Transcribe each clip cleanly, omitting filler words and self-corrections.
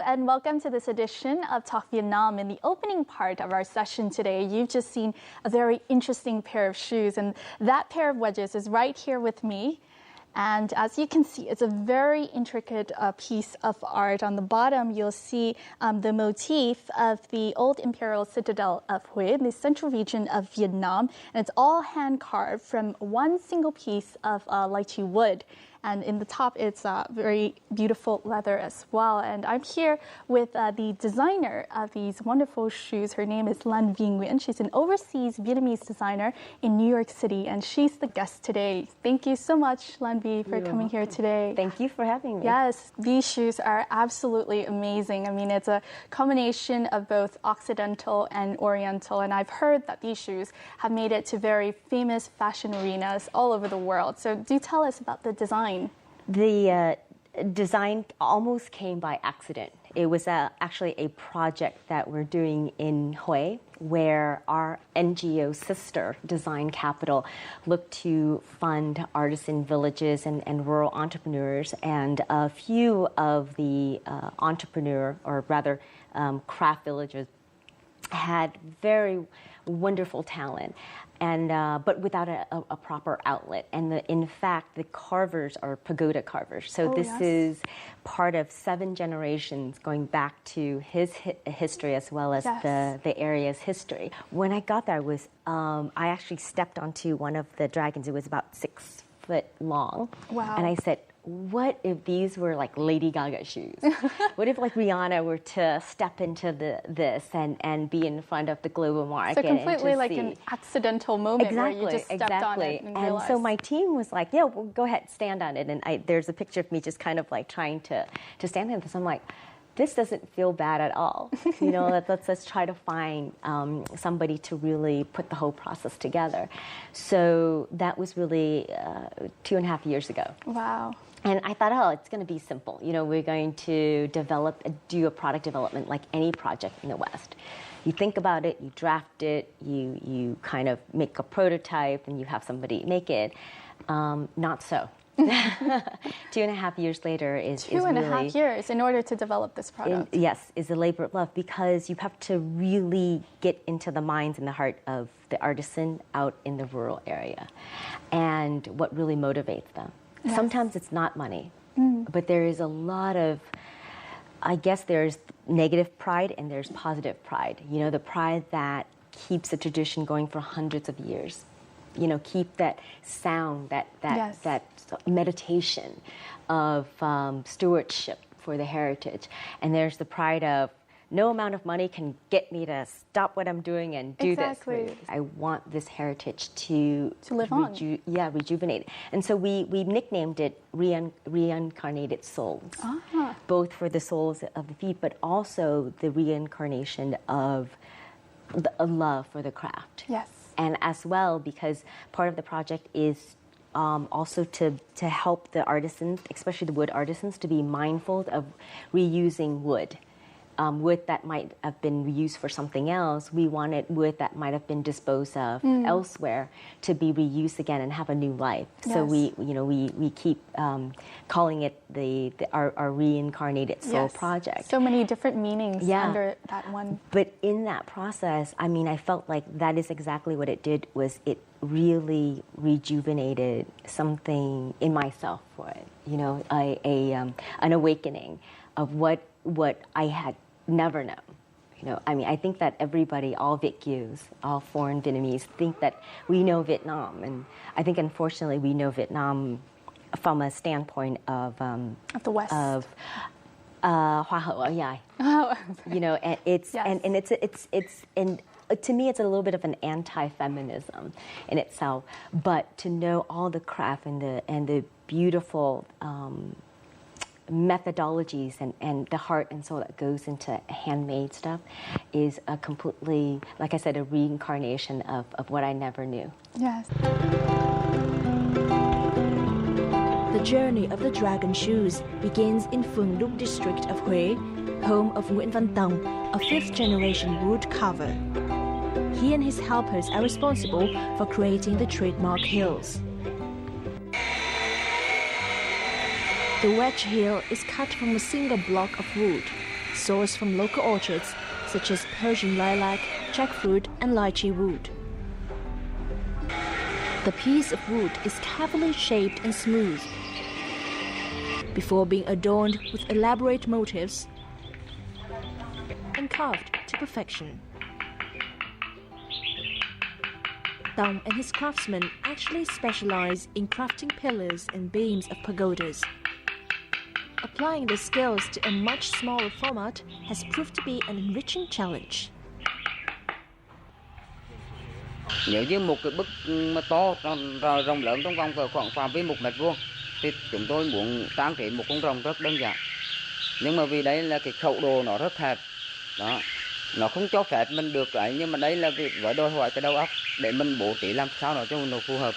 and welcome to this edition of Talk Vietnam. In the opening part of our session today, you've just seen a very interesting pair of shoes, and that pair of wedges is right here with me. And as you can see, it's a very intricate piece of art. On the bottom, you'll see the motif of the old imperial citadel of Huế in the central region of Vietnam. And it's all hand-carved from one single piece of lychee wood. And in the top, it's very beautiful leather as well. And I'm here with the designer of these wonderful shoes. Her name is Lan Vy Nguyễn. She's an overseas Vietnamese designer in New York City, and she's the guest today. Thank you so much, Lan Vy, for coming here today. Thank you for having me. Yes, these shoes are absolutely amazing. I mean, it's a combination of both Occidental and Oriental, and I've heard that these shoes have made it to very famous fashion arenas all over the world. So do tell us about the design. The design almost came by accident. It was actually a project that we're doing in Huế, where our NGO sister, Design Capital, looked to fund artisan villages and rural entrepreneurs. And a few of the craft villages had very wonderful talent, and but without a proper outlet. And in fact, the carvers are pagoda carvers. So this is part of 7 generations going back to his history as well as the area's history. When I got there, I actually stepped onto one of the dragons. It was about 6 foot long. Wow. And I said, what if these were like Lady Gaga shoes? What if like Rihanna were to step into this and be in front of the global market? So completely like see. an accidental moment where you just stepped on it and realized. And so my team was like, yeah, well, go ahead, stand on it. And there's a picture of me just kind of like trying to stand on it. So I'm like, this doesn't feel bad at all. You know, let's try to find somebody to really put the whole process together. So that was really 2.5 years ago. Wow. And I thought, oh, it's going to be simple. You know, we're going to do a product development like any project in the West. You think about it, you draft it, you kind of make a prototype, and you have somebody make it. Not so. 2.5 years later is 2.5 years in order to develop this product. Yes, is a labor of love, because you have to really get into the minds and the heart of the artisan out in the rural area, and what really motivates them. Yes. Sometimes it's not money, but there is a lot of, I guess there's negative pride and there's positive pride. You know, the pride that keeps the tradition going for hundreds of years. You know, keep that sound, that meditation of stewardship for the heritage. And there's the pride of, no amount of money can get me to stop what I'm doing and do this. I want this heritage to live on. Rejuvenate. And so we nicknamed it Reincarnated Souls, both for the souls of the feet, but also the reincarnation of a love for the craft. Yes. And as well, because part of the project is also to help the artisans, especially the wood artisans, to be mindful of reusing wood. Wood that might have been reused for something else, we wanted wood that might have been disposed of elsewhere to be reused again and have a new life. Yes. So we keep calling it our Reincarnated Soul project. So many different meanings under that one. But in that process, I mean, I felt like that is exactly what it did. Was it really rejuvenated something in myself for it? You know, an awakening of what I had never known. You know, I mean, I think that everybody, all Việt Kieux, all foreign Vietnamese, think that we know Vietnam, and I think unfortunately we know Vietnam from a standpoint of the West, of Hoa hậu, you know, and it's and to me it's a little bit of an anti-feminism in itself, but to know all the craft and the beautiful methodologies and the heart and soul that goes into handmade stuff is a completely, like I said, a reincarnation of what I never knew. Yes. The journey of the dragon shoes begins in Phường Đúc district of Huế, home of Nguyễn Văn Tòng, a 5th-generation wood carver. He and his helpers are responsible for creating the trademark heels. The wedge heel is cut from a single block of wood. sourced from local orchards such as Persian lilac, jackfruit, and lychee wood. The piece of wood is carefully shaped and smooth before being adorned with elaborate motifs and carved to perfection. Tong and his craftsmen actually specialize in crafting pillars and beams of pagodas. Applying the skills to a much smaller format has proved to be an enriching challenge. Nếu như một cái bức mà to, rộng lớn trong vòng khoảng phạm vi 1 mét vuông, thì chúng tôi muốn trang trí một con rồng rất đơn giản. Nhưng mà vì đấy là cái khẩu độ nó rất hẹp, đó, nó không cho phép mình được ấy, nhưng mà đấy là với đòi hỏi cái đầu óc để mình bố trí làm sao cho nó phù hợp.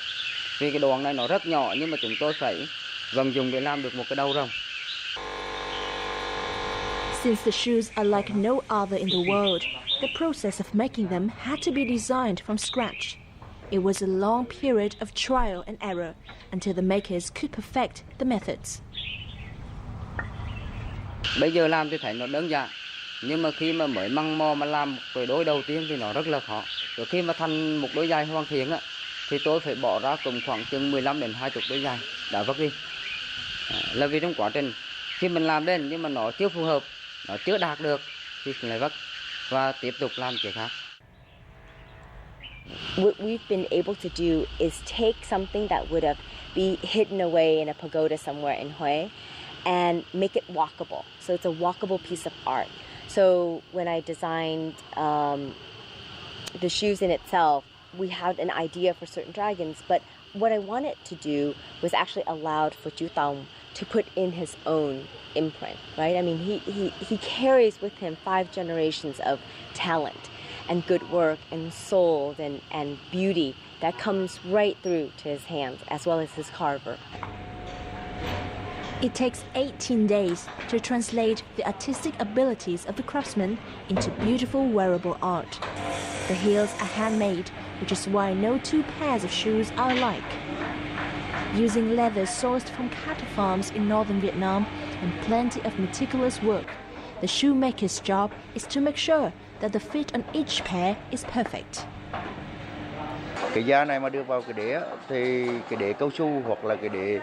Vì cái đoạn này nó rất nhỏ nhưng mà chúng tôi phải vận dụng để làm được một cái đầu rồng. Since the shoes are like no other in the world, the process of making them had to be designed from scratch. It was a long period of trial and error until the makers could perfect the methods. Bây giờ làm thì thấy nó đơn giản, nhưng mà khi mà mới măng mò mà làm cái đôi đầu tiên thì nó rất là khó. Rồi khi mà thành một đôi giày hoàn thiện á, thì tôi phải bỏ ra cùng khoảng chừng 15 đến 20 đôi giày đã vất đi. Là vì trong quá trình khi mình làm lên nhưng mà nó chưa phù hợp, nó chưa đạt được thì lại vất và tiếp tục làm chuyện khác. What we've been able to do is take something that would have be hidden away in a pagoda somewhere in Hue and make it walkable. So it's a walkable piece of art. So when I designed the shoes in itself, we had an idea for certain dragons, but what I wanted to do was actually allowed for Chu Tong to put in his own imprint, right? I mean, he carries with him 5 generations of talent and good work and soul and beauty that comes right through to his hands as well as his carver. It takes 18 days to translate the artistic abilities of the craftsman into beautiful wearable art. The heels are handmade, which is why no 2 pairs of shoes are alike. Using leather sourced from cattle farms in northern Vietnam and plenty of meticulous work, the shoemaker's job is to make sure that the fit on each pair is perfect. Cái da này mà đưa vào cái đế thì cái đế cao su hoặc là cái đế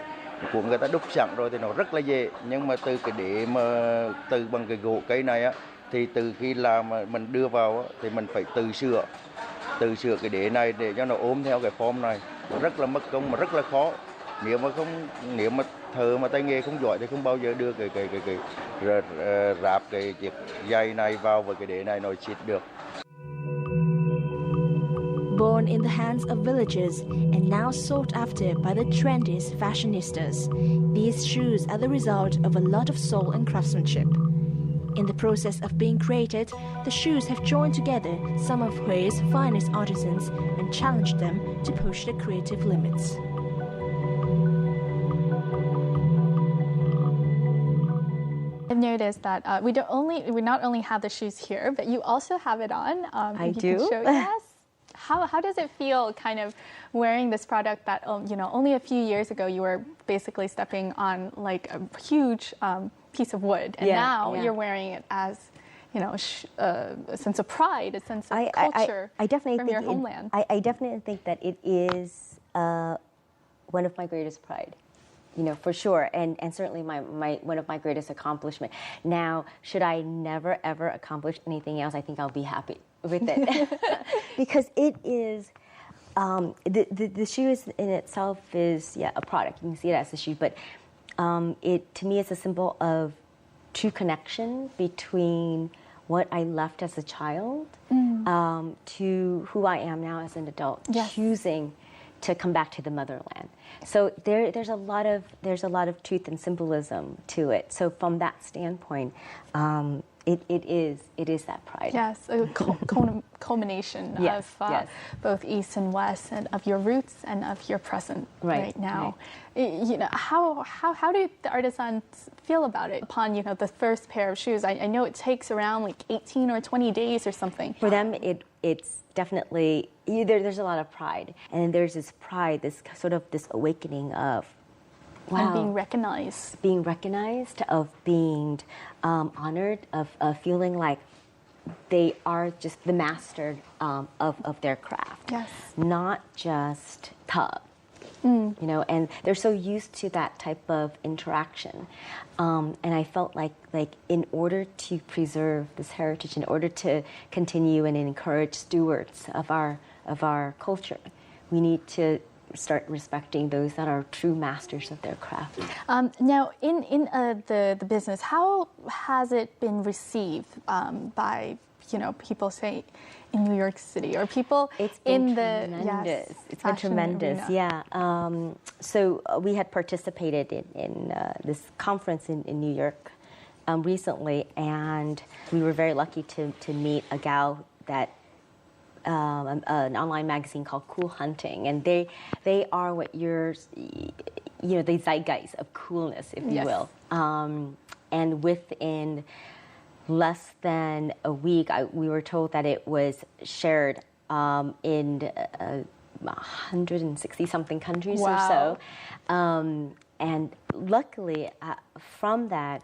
của người ta đúc sẵn rồi thì nó rất là dễ, nhưng mà từ cái đế mà từ bằng cái gỗ cây này á thì từ khi làm mà mình đưa vào á, thì mình phải tự sửa cái đế này để cho nó ôm theo cái form này. Nó rất là mất công mà rất là khó. Nếu mà thợ mà tay nghề không giỏi thì không bao giờ đưa cái ráp cái chiếc giày này vào với cái đế này nó xịt được. Born in the hands of villagers and now sought after by the trendiest fashionistas, these shoes are the result of a lot of soul and craftsmanship. In the process of being created, the shoes have joined together some of Hue's finest artisans and challenged them to push their creative limits. I've noticed that we not only have the shoes here, but you also have it on. I you do. Can show, yes. How does it feel, kind of wearing this product that only a few years ago you were basically stepping on like a huge piece of wood, and now you're wearing it as a sense of pride, a sense of culture I definitely from think your homeland. I definitely think that it is one of my greatest pride. For sure, and certainly my one of my greatest accomplishment. Now, should I never ever accomplish anything else, I think I'll be happy with it because it is the shoes in itself is a product. You can see it as a shoe, but it to me is a symbol of true connection between what I left as a child to who I am now as an adult, choosing to come back to the motherland. So there's a lot of truth and symbolism to it. So from that standpoint, it is that pride. Yes, a culmination of both East and West, and of your roots and of your present right now. Right. How do the artisans feel about it upon the first pair of shoes? I know it takes around like 18 or 20 days or something. For them, it's definitely there's a lot of pride, and there's this pride, this sort of this awakening of and being recognized. Being recognized, of being honored, of feeling like they are just the master of their craft. Yes. Not just thug. You know, and they're so used to that type of interaction. And I felt like in order to preserve this heritage, in order to continue and encourage stewards of our culture, we need to start respecting those that are true masters of their craft. Now, in the business, how has it been received by people, say, in New York City, or people in the tremendous. It's been tremendous. Arena? Yeah. So we had participated in this conference in New York recently, and we were very lucky to meet a gal that an online magazine called Cool Hunting, and they are what the zeitgeist of coolness, if you will. And within less than a week, we were told that it was shared in 160-something countries or so. And luckily, from that,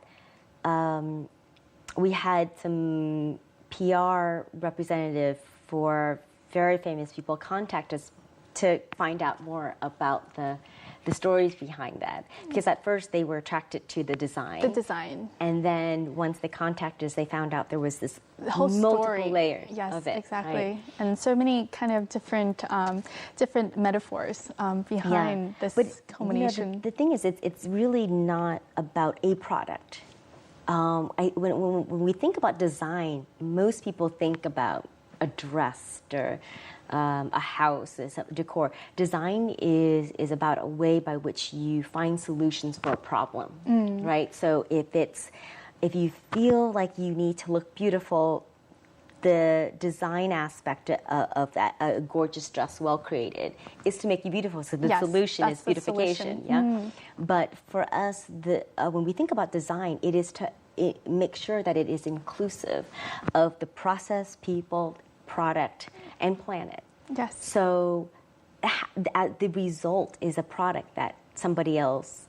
we had some PR representative for very famous people contact us to find out more about the stories behind that. Because at first they were attracted to the design. The design. And then once they contacted us, they found out there was this whole multiple layers of it. Exactly. Right? And so many kind of different metaphors behind this culmination. The thing is, it's really not about a product. When we think about design, most people think about a dress or a house, decor. Design is about a way by which you find solutions for a problem, right? So if you feel like you need to look beautiful, the design aspect of that, a gorgeous dress, well created, is to make you beautiful. So the solution is beautification. Yeah. But for us, when we think about design, it is to make sure that it is inclusive of the process, people, product, and planet. Yes. So the result is a product that somebody else,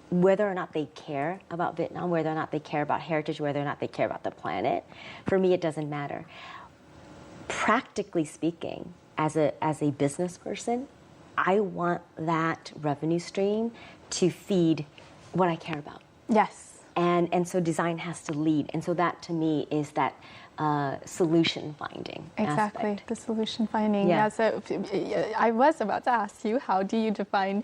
whether or not they care about Vietnam, whether or not they care about heritage, whether or not they care about the planet, for me it doesn't matter. Practically speaking, as a business person, I want that revenue stream to feed what I care about. Yes. And so design has to lead. And so that to me is that solution finding Exactly, aspect. the solution finding. Yeah. So I was about to ask you, how do you define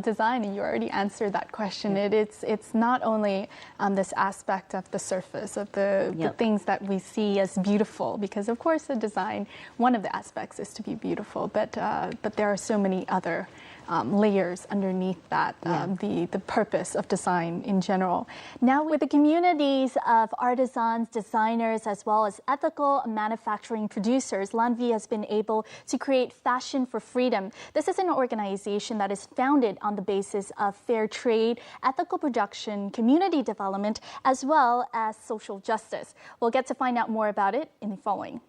design? And you already answered that question. It's not only this aspect of the surface, of the things that we see as beautiful, because of course the design, one of the aspects is to be beautiful, but there are so many other layers underneath that, the purpose of design in general. Now, with the communities of artisans, designers, as well as ethical manufacturing producers, Lan Vy has been able to create Fashion for Freedom. This is an organization that is founded on the basis of fair trade, ethical production, community development, as well as social justice. We'll get to find out more about it in the following.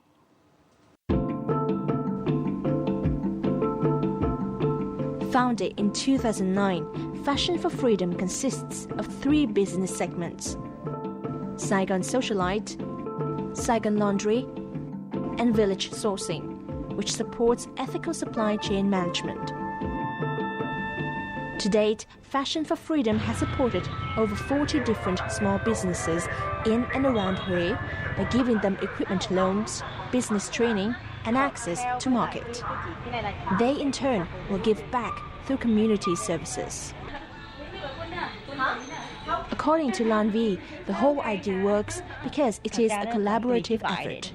Founded in 2009, Fashion for Freedom consists of 3 business segments: Saigon Socialite, Saigon Laundry, and Village Sourcing, which supports ethical supply chain management. To date, Fashion for Freedom has supported over 40 different small businesses in and around Hue by giving them equipment loans, business training, and access to market. They, in turn, will give back through community services. According to Lan Vy, the whole idea works because it is a collaborative effort.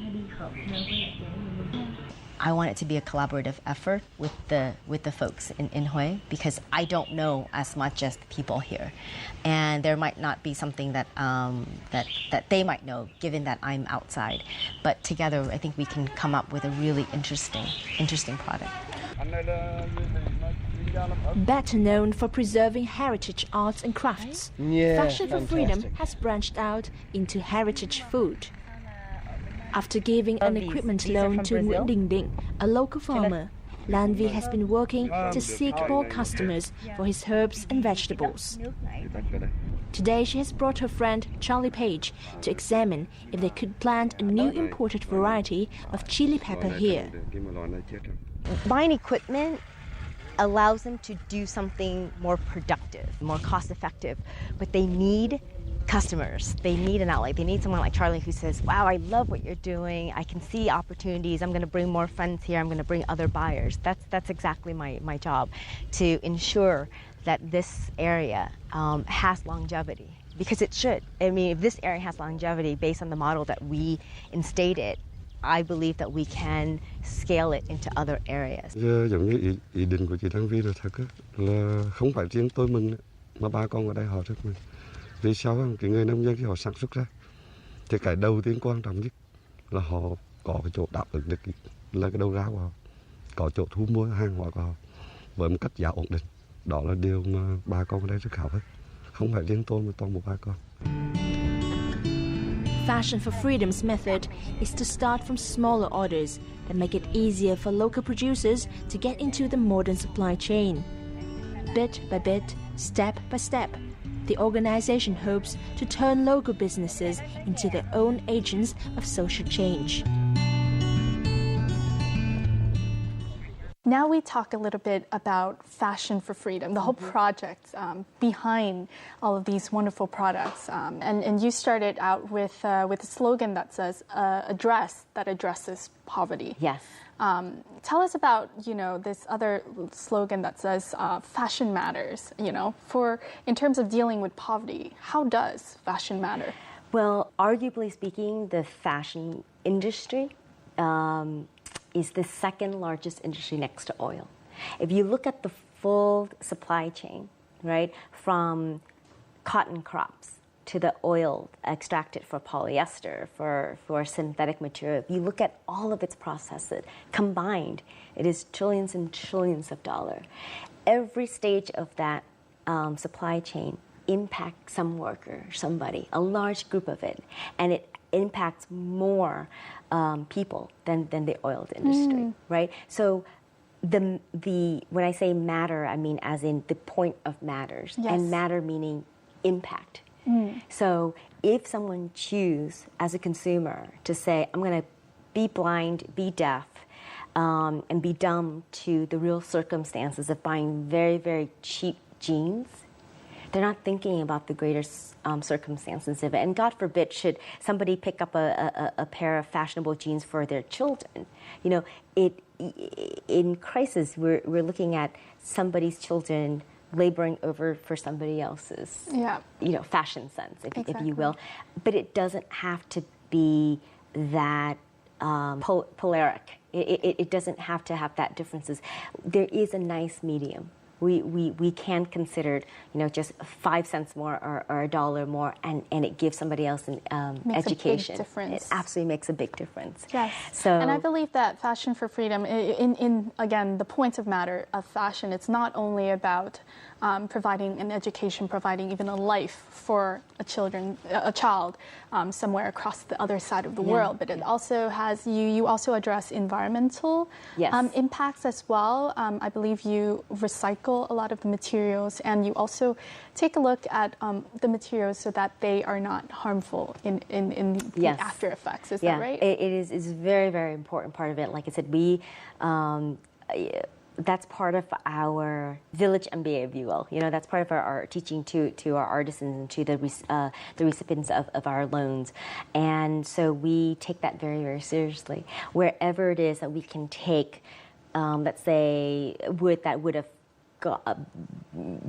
I want it to be a collaborative effort with the folks in Hue, because I don't know as much as the people here, and there might not be something that they might know, given that I'm outside. But together, I think we can come up with a really interesting product. Better known for preserving heritage arts and crafts, Fashion for Freedom has branched out into heritage food. After giving an equipment loan to Nguyễn Đình Định, a local farmer, Lan Vy has been working to seek more customers for his herbs and vegetables. Today she has brought her friend Charlie Page to examine if they could plant a new imported variety of chili pepper here. Buying equipment allows them to do something more productive, more cost-effective, but they need customers. They need an outlet. They need someone like Charlie who says, wow, I love what you're doing. I can see opportunities. I'm going to bring more friends here. I'm going to bring other buyers. That's exactly my job, to ensure that this area has longevity, because it should. I mean, if this area has longevity based on the model that we instated, I believe that we can scale it into other areas. Giống như ý định của chị Lan Vy là thật là không phải riêng tôi mình mà ba con ở đây họ rất mừng. Vì sao không? Cái người nông dân khi họ sản xuất ra thì cái đầu tiên quan trọng nhất là họ có cái chỗ đáp ứng được là cái đầu ra của họ, có chỗ thu mua hàng hóa của họ với một cách giá ổn định. Đó là điều mà ba con ở đây rất hào hức. Không phải riêng tôi mà toàn bộ ba con. Fashion for Freedom's method is to start from smaller orders that make it easier for local producers to get into the modern supply chain. Bit by bit, step by step, the organization hopes to turn local businesses into their own agents of social change. Now we talk a little bit about Fashion for Freedom, the whole project behind all of these wonderful products. And you started out with a slogan that says, a dress that addresses poverty. Yes. Tell us about, this other slogan that says, fashion matters, in terms of dealing with poverty. How does fashion matter? Well, arguably speaking, the fashion industry is the second largest industry next to oil. If you look at the full supply chain, right, from cotton crops to the oil extracted for polyester, for synthetic material, if you look at all of its processes combined, it is trillions and trillions of dollars. Every stage of that supply chain impacts some worker, somebody, a large group of it, and it impacts more people than the oil industry, right? So the when I say matter, I mean as in the point of matters, yes. and matter meaning impact. So if someone choose as a consumer to say, I'm going to be blind, be deaf, and be dumb to the real circumstances of buying very, very cheap jeans, they're not thinking about the greater circumstances of it. And God forbid, should somebody pick up a pair of fashionable jeans for their children, in crisis, we're looking at somebody's children laboring over for somebody else's, fashion sense, if you will. But it doesn't have to be that polaric. It doesn't have to have that differences. There is a nice medium. We can consider, just 5 cents more or $1 more, and it gives somebody else an education. A big difference. It absolutely makes a big difference. Yes. So, and I believe that Fashion for Freedom, in again, the points of matter of fashion, it's not only about providing an education, providing even a life for a child somewhere across the other side of the world, but it also has, you also address environmental impacts as well. I believe you recycle a lot of the materials, and you also take a look at the materials so that they are not harmful in the after effects. Is that right? It is a very, very important part of it. Like I said, we that's part of our village MBA, if you will. That's part of our teaching to our artisans and to the recipients of our loans. And so we take that very, very seriously. Wherever it is that we can take, let's say, wood that would have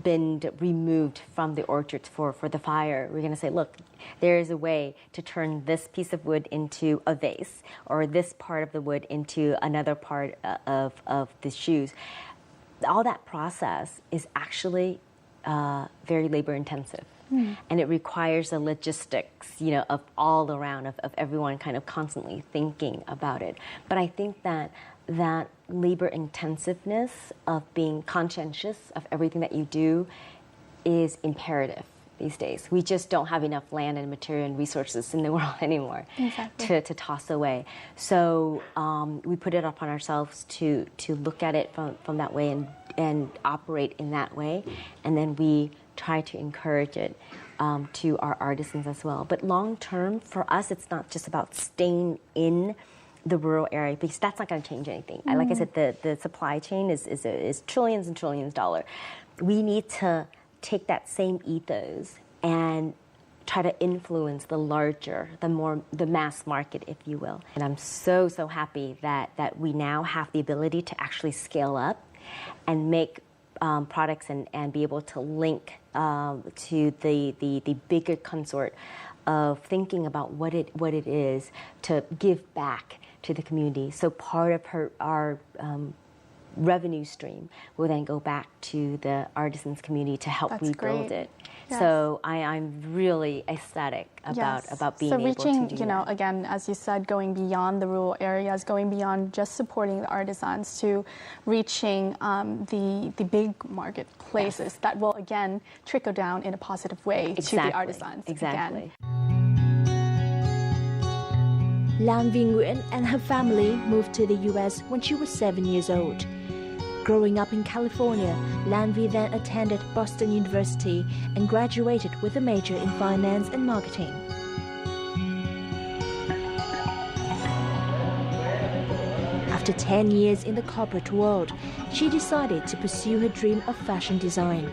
been removed from the orchards for the fire, we're going to say, look, there is a way to turn this piece of wood into a vase, or this part of the wood into another part of the shoes. All that process is actually very labor intensive. And it requires the logistics, of all around, of everyone kind of constantly thinking about it. But I think that labor intensiveness of being conscientious of everything that you do is imperative these days. We just don't have enough land and material and resources in the world anymore to toss away. So we put it upon ourselves to look at it from that way and operate in that way. And then we try to encourage it to our artisans as well. But long term, for us, it's not just about staying in the rural area, because that's not going to change anything. Like I said, the supply chain is trillions and trillions of dollars. We need to take that same ethos and try to influence the larger, the mass market, if you will. And I'm so happy that we now have the ability to actually scale up and make products and be able to link to the bigger consort of thinking about what it is to give back to the community. So part of our revenue stream will then go back to the artisans community to help rebuild it. Yes. So I'm really ecstatic about being able to do that. So reaching, again, as you said, going beyond the rural areas, going beyond just supporting the artisans to reaching the big marketplaces that will, again, trickle down in a positive way to the artisans. Exactly. Again. Lan Vy Nguyễn and her family moved to the U.S. when she was 7 years old. Growing up in California, Lan Vy then attended Boston University and graduated with a major in finance and marketing. After 10 years in the corporate world, she decided to pursue her dream of fashion design.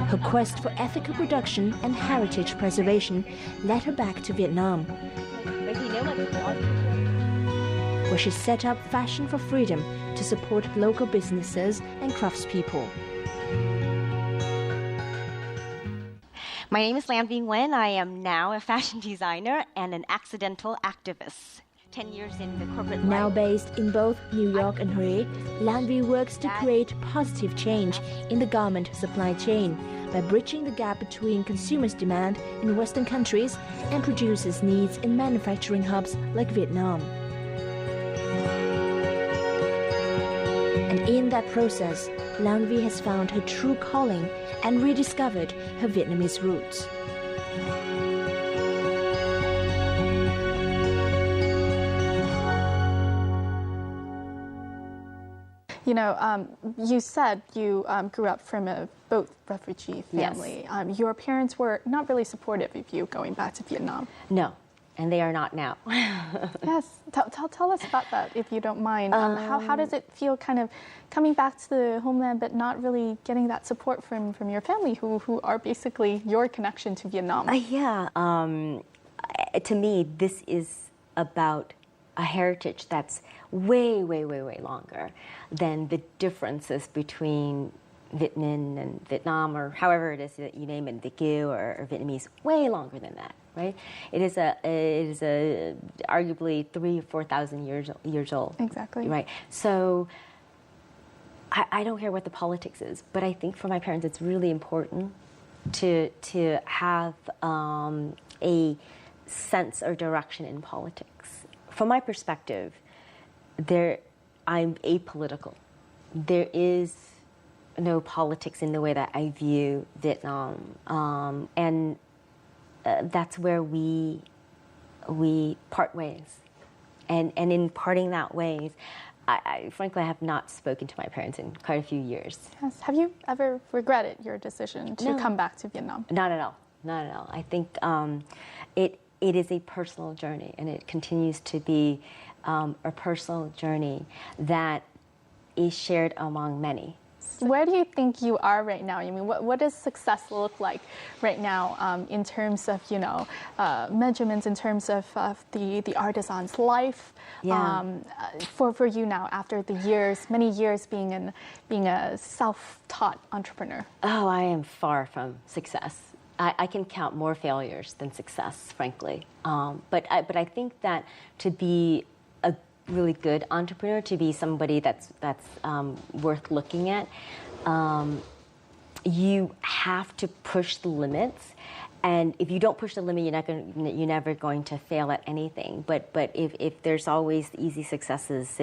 Her quest for ethical production and heritage preservation led her back to Vietnam, where she set up Fashion for Freedom to support local businesses and craftspeople. My name is Lan Vy Nguyễn. I am now a fashion designer and an accidental activist. 10 years in the corporate life. Now based in both New York and Huế, Lan Vy works to create positive change in the garment supply chain by bridging the gap between consumers' demand in Western countries and producers' needs in manufacturing hubs like Vietnam. And in that process, Lan Vy has found her true calling and rediscovered her Vietnamese roots. You said you grew up from a boat refugee family. Yes. Your parents were not really supportive of you going back to Vietnam. No, and they are not now. Yes, tell us about that, if you don't mind. How does it feel kind of coming back to the homeland but not really getting that support from your family who are basically your connection to Vietnam? To me, this is about a heritage that's way longer than the differences between Việt Minh and Vietnam, or however it is that you name it, Việt Kiều or Vietnamese, way longer than that, right? It is a arguably 3,000 or 4,000 years old. Exactly. Right. So I don't care what the politics is, but I think for my parents it's really important to have a sense or direction in politics. From my perspective, I'm apolitical. There is no politics in the way that I view Vietnam, and that's where we part ways. And in parting that ways, I frankly have not spoken to my parents in quite a few years. Yes. Have you ever regretted your decision to come back to Vietnam? Not at all. Not at all. I think it is a personal journey, and it continues to be a personal journey that is shared among many. Where do you think you are right now? I mean, what does success look like right now in terms of, measurements, in terms of the artisan's life? Yeah. For you now, after many years being a self-taught entrepreneur? Oh, I am far from success. I can count more failures than success, frankly. But I think that to be a really good entrepreneur, to be somebody that's worth looking at, you have to push the limits. And if you don't push the limit, you're never going to fail at anything. But if there's always easy successes,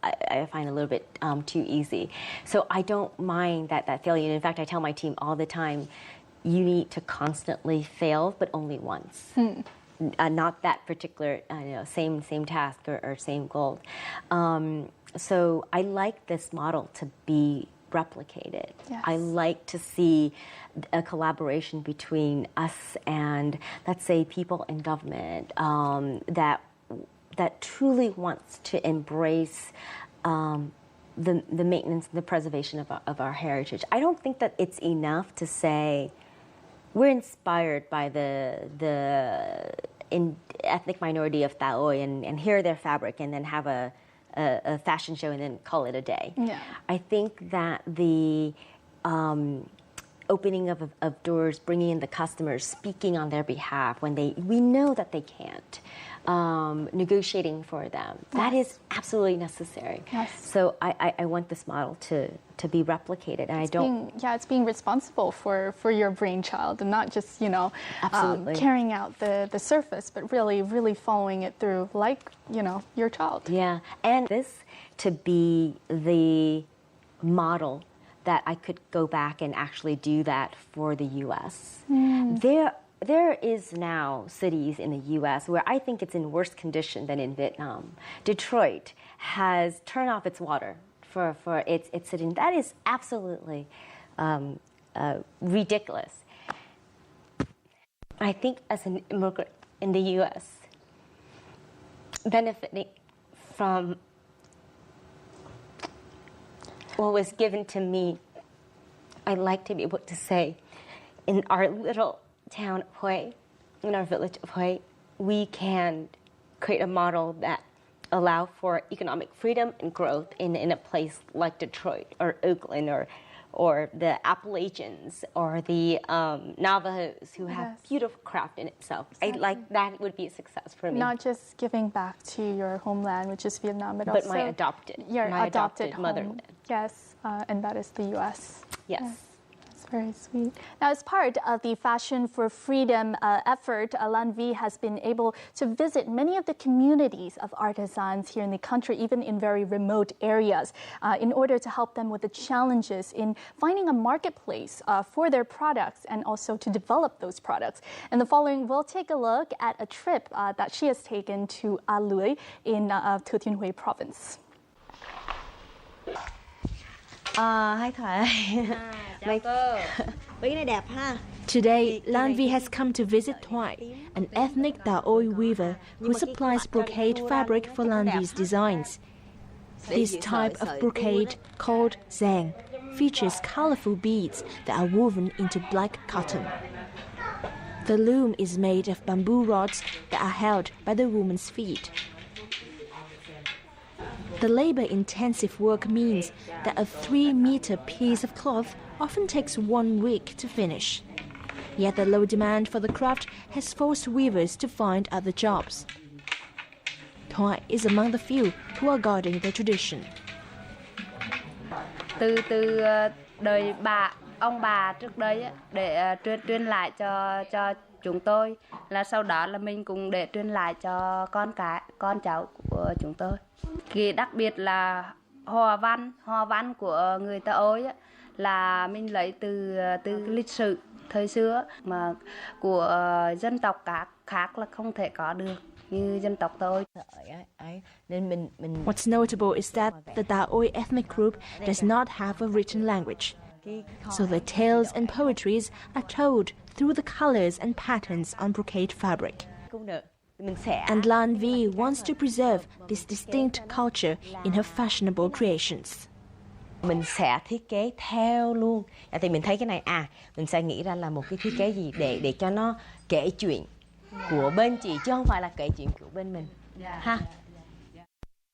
I find a little bit too easy. So I don't mind that failure. And in fact, I tell my team all the time, you need to constantly fail, but only once. Not that particular same task or same goal. So I like this model to be replicated. Yes. I like to see a collaboration between us and, let's say, people in government that truly wants to embrace the maintenance, the preservation of our heritage. I don't think that it's enough to say we're inspired by the ethnic minority of Taoy and hear their fabric and then have a fashion show and then call it a day. Yeah. I think that the opening of doors, bringing in the customers, speaking on their behalf when we know that they can't, negotiating for them, that is absolutely necessary. Yes. So I want this model to be replicated, and it's being responsible for your brainchild and not just Absolutely. Carrying out the surface, but really following it through like your child. Yeah, and this to be the model that I could go back and actually do that for the U.S. There is now cities in the U.S. where I think it's in worse condition than in Vietnam. Detroit has turned off its water for its city. That is absolutely ridiculous. I think as an immigrant in the U.S., benefiting from what was given to me, I'd like to be able to say, in our little town of Hue, in our village of Hue, we can create a model that allow for economic freedom and growth in a place like Detroit or Oakland or the Appalachians or the Navajos who have beautiful craft in itself. Exactly. That would be a success for me. Not just giving back to your homeland, which is Vietnam, but also my adopted home. motherland. Yes, and that is the U.S. Yes. That's very sweet. Now, as part of the Fashion for Freedom effort, Lan Vy has been able to visit many of the communities of artisans here in the country, even in very remote areas, in order to help them with the challenges in finding a marketplace for their products and also to develop those products. In the following, we'll take a look at a trip that she has taken to A Lưới in Thừa Thiên Huế province. Hi Thoại. Today, Lan Vy has come to visit Thoại, an ethnic Taoy weaver who supplies brocade fabric for Lan Vy's designs. This type of brocade, called zang, features colorful beads that are woven into black cotton. The loom is made of bamboo rods that are held by the woman's feet. The labor-intensive work means that a 3-meter piece of cloth often takes 1 week to finish. Yet the low demand for the craft has forced weavers to find other jobs. Thoại is among the few who are guarding the tradition. Từ đời ông bà trước đây để truyền lại cho chúng tôi, là sau đó là mình cũng để truyền lại cho con cháu của chúng tôi. Thì đặc biệt là hoa văn của người Taoy là mình lấy từ lịch sử thời xưa mà của dân tộc khác là không thể có được như dân tộc Taoy. What's notable is that the Taoy ethnic group does not have a written language. So the tales and poetries are told through the colors and patterns on brocade fabric. And Lan Vy wants to preserve this distinct culture in her fashionable creations. Mình sẽ thiết kế theo luôn. Thì mình thấy cái này mình sẽ nghĩ ra là một cái thiết kế gì để cho nó kể chuyện của bên chị chứ không phải là kể chuyện của bên mình. Ha.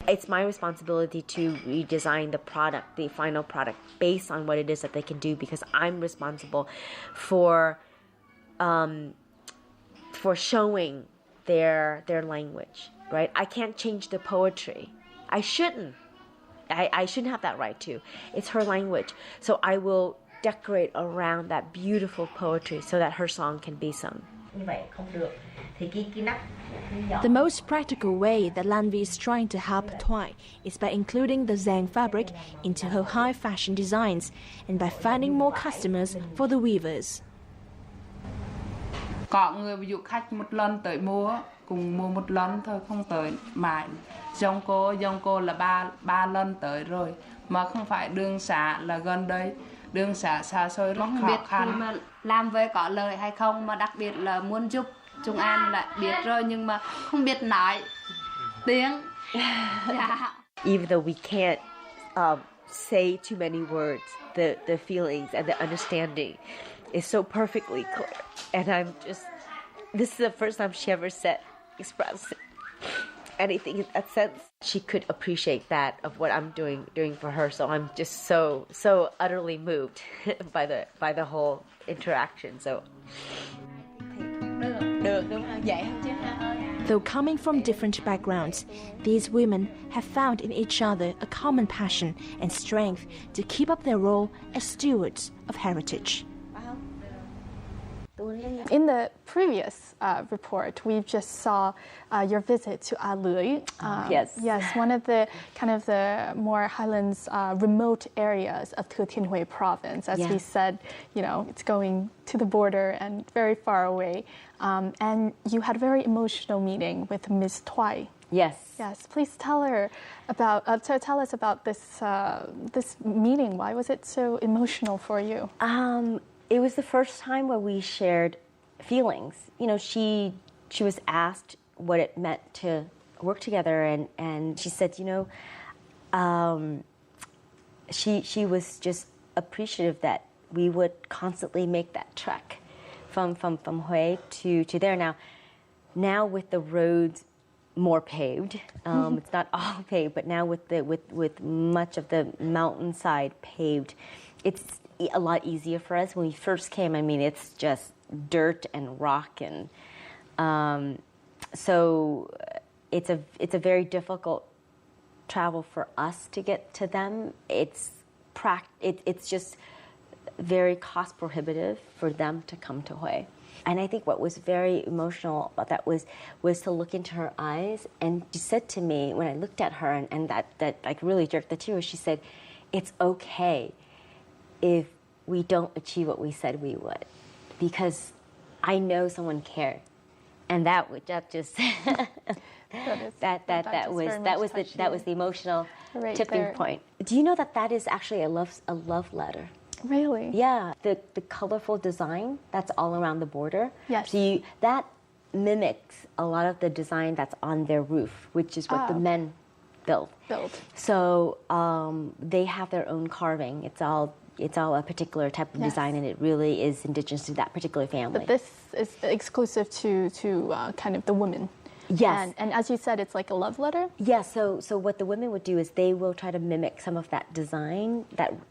It's my responsibility to redesign the product, the final product, based on what it is that they can do, because I'm responsible for showing their language, right? I can't change the poetry. I shouldn't. I shouldn't have that right to. It's her language. So I will decorate around that beautiful poetry so that her song can be sung. Như vậy không được. Thì cái nắp nhỏ. The most practical way that Lan Vy is trying to help Thoại is by including the zang fabric into her high fashion designs and by finding more customers for the weavers. Có người ví dụ khách một lần tới mua, cùng mua một lần thôi, không tới mãi. Dòng cô là ba lần tới rồi, mà không phải đường xá là gần đây, đường xá xa xôi rất khó khăn. Mà làm về có lời hay không, mà đặc biệt là muốn giúp chúng em là biết rồi nhưng mà không biết nói tiếng. Even though we can't say too many words, the feelings and the understanding is so perfectly clear. And this is the first time she ever expressed anything in that sense. She could appreciate that of what I'm doing for her. So I'm just so utterly moved by the whole interaction. So. Though coming from different backgrounds, these women have found in each other a common passion and strength to keep up their role as stewards of heritage. In the previous report, we just saw your visit to A Lưới. Yes, one of the kind of the more highlands, remote areas of Thừa Thiên Huế province. As we said, it's going to the border and very far away. And you had a very emotional meeting with Ms. Thoại. Yes. Yes. Please tell us about this meeting. Why was it so emotional for you? It was the first time where we shared feelings. She was asked what it meant to work together, and she said, she was just appreciative that we would constantly make that trek from Huế to there. Now with the roads more paved, it's not all paved, but now with much of the mountainside paved, it's a lot easier for us. When we first came, it's just dirt and rock, and so it's a very difficult travel for us to get to them. It's just very cost prohibitive for them to come to Huế. And I think what was very emotional about that was to look into her eyes, and she said to me when I looked at her, and that like really jerked the tears. She said, "It's okay if we don't achieve what we said we would, because I know someone cared," and that just that was the emotional tipping point. Do you know that is actually a love letter? Really? Yeah, the colorful design that's all around the border. Yes. So that mimics a lot of the design that's on their roof, which is what the men build. So they have their own carving. It's all a particular type of design, and it really is indigenous to that particular family. But this is exclusive to kind of the women. Yes. And as you said, it's like a love letter? Yeah, so what the women would do is they will try to mimic some of that design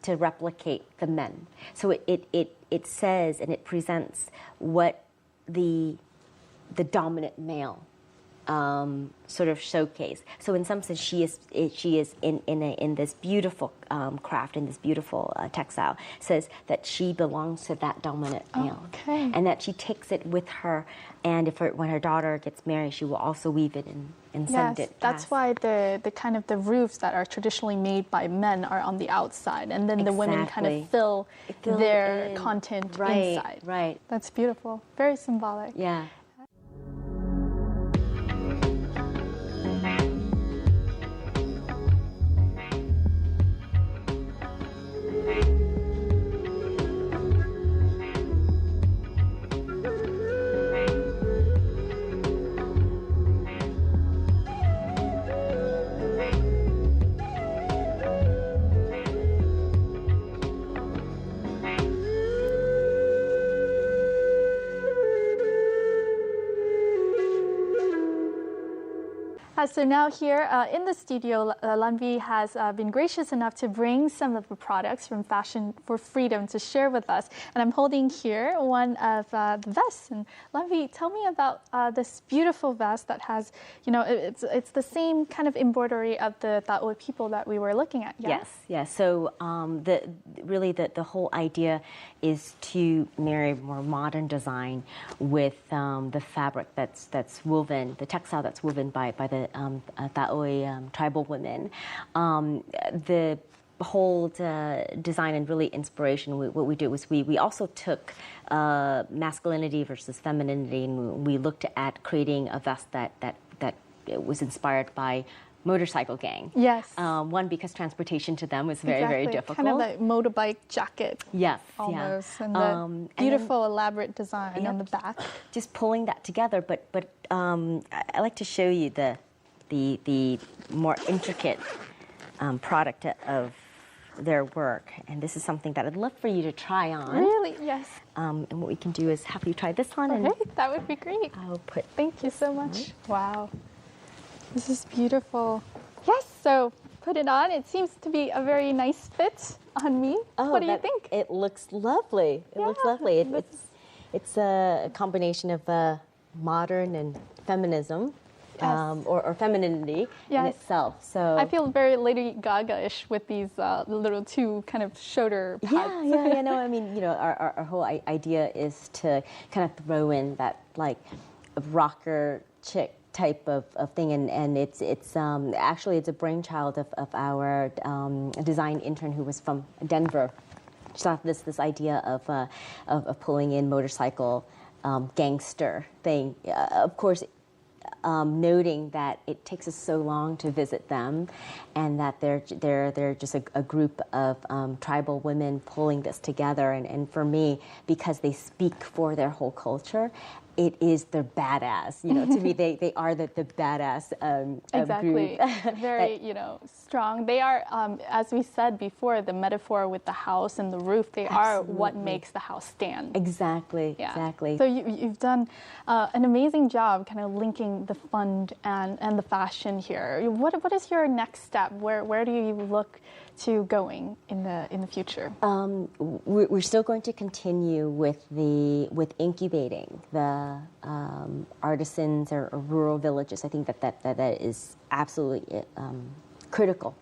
to replicate the men. So it says and it presents what the dominant male sort of showcase. So in some sense, she is in this beautiful craft, in this beautiful textile. Says that she belongs to that dominant male, and that she takes it with her. And when her daughter gets married, she will also weave it and send it. That's why the kind of the roofs that are traditionally made by men are on the outside, and then the women kind of fill their content inside. Right. That's beautiful. Very symbolic. Yeah. Yeah, so now here in the studio, Lan Vy has been gracious enough to bring some of the products from Fashion for Freedom to share with us. And I'm holding here one of the vests. And Lan Vy, tell me about this beautiful vest that has, it's the same kind of embroidery of the Taoist people that we were looking at. Yeah? Yes. So the whole idea is to marry more modern design with the fabric that's woven, the textile that's woven by the Taoist tribal women. The whole design and really inspiration, what we did was we also took masculinity versus femininity, and we looked at creating a vest that was inspired by motorcycle gang. Yes. One, because transportation to them was very difficult. Kind of like motorbike jacket. Yes. Almost. Yeah. And the beautiful elaborate design on the back. Just pulling that together, but I like to show you the more intricate product of their work, and this is something that I'd love for you to try on. Really? Yes. And what we can do is have you try this on. Okay, and that would be great. I'll put. Thank you so much. Wow, this is beautiful. Yes. So put it on. It seems to be a very nice fit on me. What do you think? It looks lovely. It looks lovely. It's a combination of modern and feminism. Yes. Or femininity in itself. So I feel very Lady Gaga-ish with these little two kind of shoulder pads. Yeah. No, I mean, our whole idea is to kind of throw in that like rocker chick type of thing, and it's actually it's a brainchild of our design intern who was from Denver. She thought this idea of pulling in motorcycle gangster thing. Of course. Noting that it takes us so long to visit them, and that they're just a group of tribal women pulling this together. And for me, because they speak for their whole culture, it is their badass. To me, they are the badass exactly. group. Very, strong. They are, as we said before, the metaphor with the house and the roof. They are what makes the house stand. Exactly. Yeah. Exactly. So you've done an amazing job, kind of linking the fund and the fashion here. What is your next step? Where do you look to going in the future? We're still going to continue with incubating the artisans or rural villages. I think that is absolutely critical.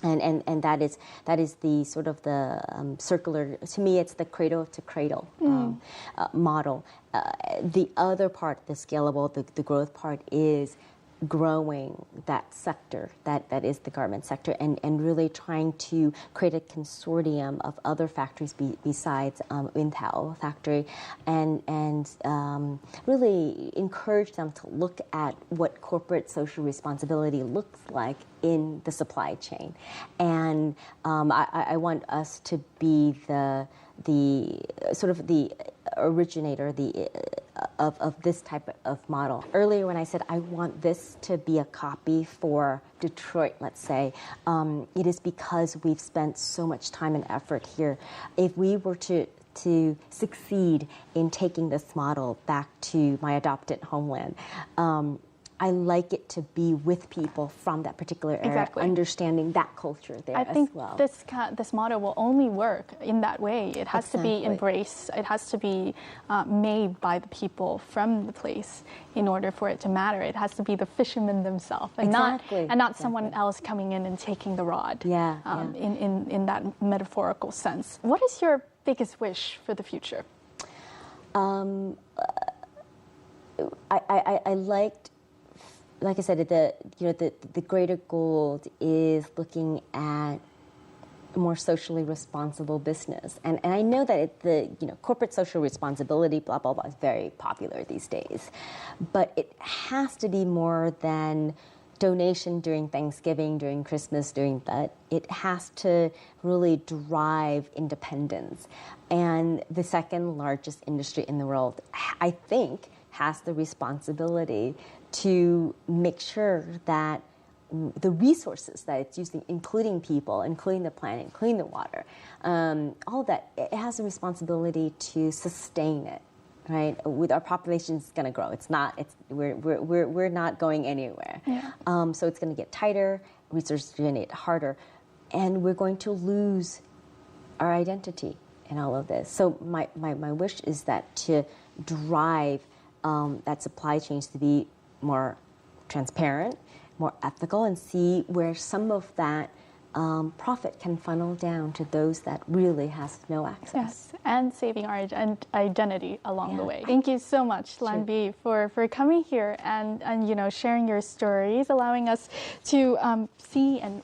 And that is the sort of the circular. To me, it's the cradle to cradle model. The other part, the scalable, the growth part, is growing that sector that is the garment sector, and really trying to create a consortium of other factories besides Untao factory, and really encourage them to look at what corporate social responsibility looks like in the supply chain. And I want us to be the sort of the originator of this type of model. Earlier when I said I want this to be a copy for Detroit, let's say, it is because we've spent so much time and effort here. If we were to succeed in taking this model back to my adopted homeland, I like it to be with people from that particular area, exactly. Understanding that culture there as well. I think this model will only work in that way. It has to be embraced. It has to be made by the people from the place in order for it to matter. It has to be the fishermen themselves, and not someone else coming in and taking the rod. In that metaphorical sense. What is your biggest wish for the future? I liked. Like I said, the greater goal is looking at more socially responsible business, and I know that the corporate social responsibility, blah blah blah, is very popular these days, but it has to be more than donation during Thanksgiving, during Christmas, during that. It has to really drive independence, and the second largest industry in the world, I think, has the responsibility to make sure that the resources that it's using, including people, including the planet, including the water, all of that, it has a responsibility to sustain it. right? With our population, it's going to grow. We're not going anywhere. Yeah. So it's going to get tighter. Research is going to get harder, and we're going to lose our identity in all of this. So my wish is that to drive that supply chains to be more transparent, more ethical, and see where some of that profit can funnel down to those that really has no access. Yes, and saving our identity along the way. Thank you so much, Lan Vy, for coming here and sharing your stories, allowing us to see and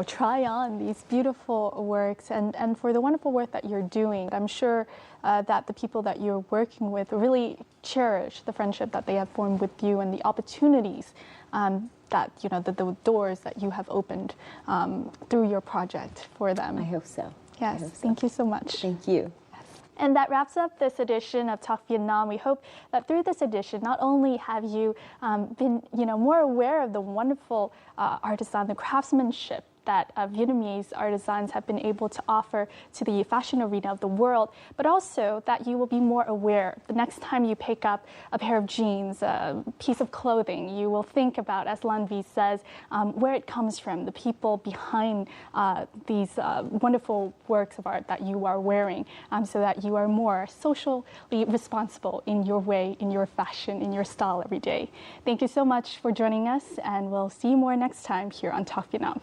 try on these beautiful works and for the wonderful work that you're doing. I'm sure that the people that you're working with really cherish the friendship that they have formed with you and the opportunities that the doors that you have opened through your project for them. I hope so. Yes, thank you so much. Thank you. And that wraps up this edition of Talk Vietnam. We hope that through this edition, not only have you been more aware of the wonderful artisan, the craftsmanship that Vietnamese artisans have been able to offer to the fashion arena of the world, but also that you will be more aware the next time you pick up a pair of jeans, a piece of clothing, you will think about, as Lan Vy says, where it comes from, the people behind these wonderful works of art that you are wearing, so that you are more socially responsible in your way, in your fashion, in your style every day. Thank you so much for joining us, and we'll see you more next time here on Talk Vietnam.